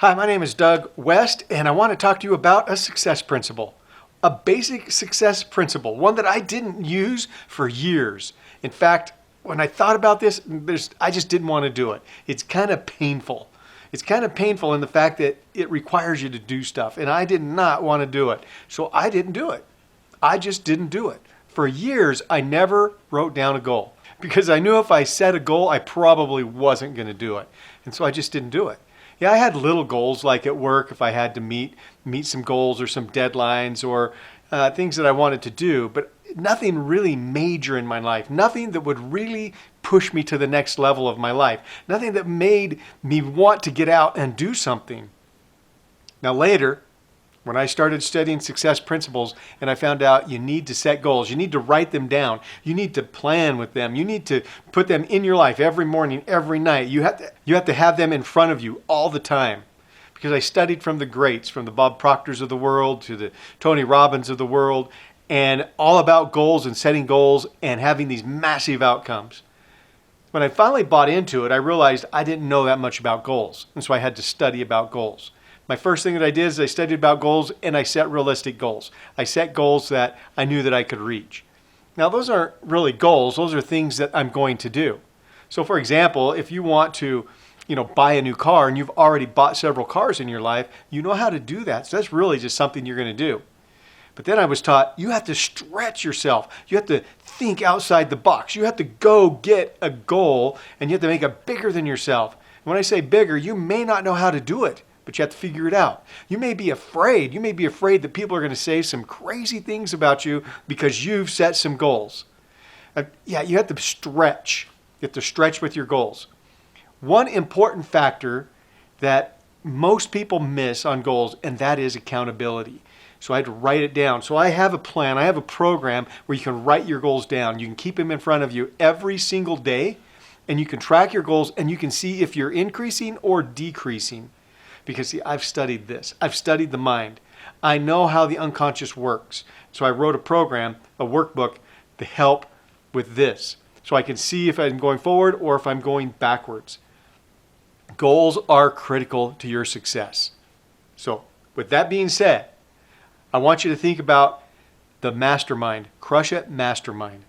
Hi, my name is Doug West, and I want to talk to you about a success principle. A basic success principle, one that I didn't use for years. In fact, when I thought about this, I just didn't want to do it. It's kind of painful. It's kind of painful in the fact that it requires you to do stuff, and I did not want to do it. So I didn't do it. I just didn't do it. For years, I never wrote down a goal because I knew if I set a goal, I probably wasn't going to do it. And so I just didn't do it. Yeah, I had little goals like at work if I had to meet some goals or some deadlines or things that I wanted to do, but nothing really major in my life, nothing that would really push me to the next level of my life, nothing that made me want to get out and do something. Now later, when I started studying success principles and I found out you need to set goals, you need to write them down, you need to plan with them, you need to put them in your life every morning, every night. You have to have them in front of you all the time. Because I studied from the greats, from the Bob Proctors of the world to the Tony Robbins of the world, and all about goals and setting goals and having these massive outcomes. When I finally bought into it, I realized I didn't know that much about goals, and so I had to study about goals. My first thing that I did is I studied about goals and I set realistic goals. I set goals that I knew that I could reach. Now those aren't really goals, those are things that I'm going to do. So for example, if you want to buy a new car and you've already bought several cars in your life, you know how to do that. So that's really just something you're going to do. But then I was taught you have to stretch yourself. You have to think outside the box. You have to go get a goal and you have to make it bigger than yourself. And when I say bigger, you may not know how to do it, but you have to figure it out. You may be afraid. You may be afraid that people are going to say some crazy things about you because you've set some goals. You have to stretch. You have to stretch with your goals. One important factor that most people miss on goals, and that is accountability. So I had to write it down. So I have a plan. I have a program where you can write your goals down. You can keep them in front of you every single day, and you can track your goals, and you can see if you're increasing or decreasing. Because see, I've studied this. I've studied the mind. I know how the unconscious works. So I wrote a program, a workbook to help with this. So I can see if I'm going forward or if I'm going backwards. Goals are critical to your success. So with that being said, I want you to think about the mastermind, Crush It Mastermind.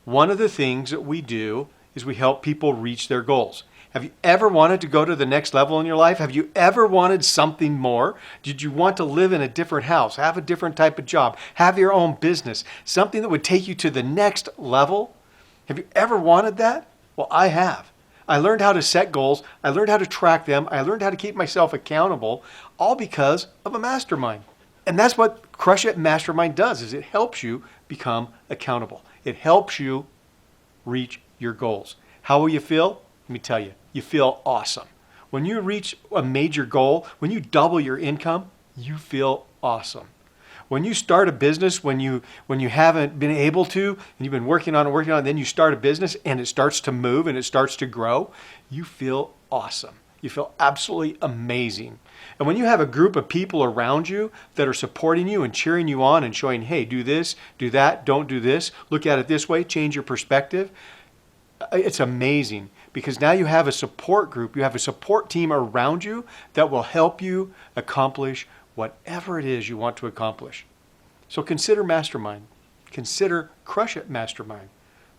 One of the things that we do is we help people reach their goals. Have you ever wanted to go to the next level in your life? Have you ever wanted something more? Did you want to live in a different house, have a different type of job, have your own business, something that would take you to the next level? Have you ever wanted that? Well, I have. I learned how to set goals. I learned how to track them. I learned how to keep myself accountable, all because of a mastermind. And that's what Crush It Mastermind does, is it helps you become accountable. It helps you reach your goals. How will you feel? Let me tell you, you feel awesome. When you reach a major goal, when you double your income, you feel awesome. When you start a business, when you haven't been able to, and you've been working on it, then you start a business and it starts to move and it starts to grow, you feel awesome. You feel absolutely amazing. And when you have a group of people around you that are supporting you and cheering you on and showing, hey, do this, do that, don't do this, look at it this way, change your perspective, it's amazing. Because now you have a support group, you have a support team around you that will help you accomplish whatever it is you want to accomplish. So consider Mastermind. Consider Crush It Mastermind.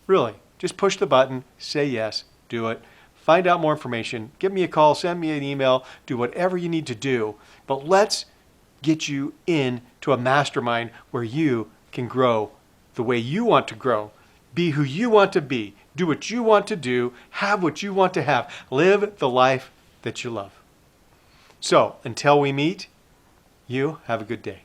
Really, just push the button, say yes, do it. Find out more information, give me a call, send me an email, do whatever you need to do. But let's get you into a mastermind where you can grow the way you want to grow. Be who you want to be. Do what you want to do. Have what you want to have. Live the life that you love. So, until we meet, you have a good day.